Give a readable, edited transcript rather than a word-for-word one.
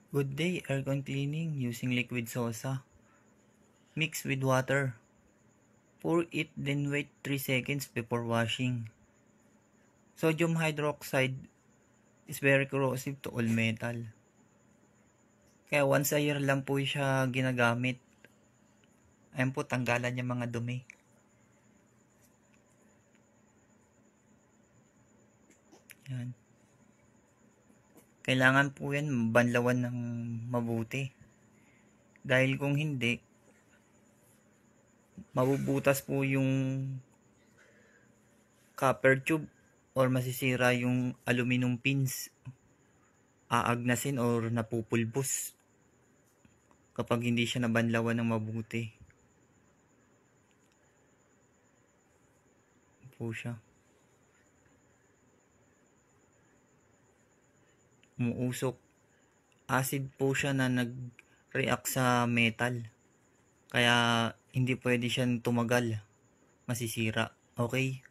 Good day, aircon cleaning using liquid sosa. Mix with water. Pour it then wait 3 seconds before washing. Sodium hydroxide is very corrosive to all metal. Kaya once a year lang po siya ginagamit. Ayan po, tanggalan niya mga dumi. Yan. Kailangan po yan banlawan ng mabuti. Dahil kung hindi, mabubutas po yung copper tube or masisira yung aluminum pins. Aagnasin or napupulbos kapag hindi siya nabanlawan ng mabuti. Po siya. Umuusok. Acid po siya na nag-react sa metal. Kaya hindi pwede siyang tumagal. Masisira. Okay?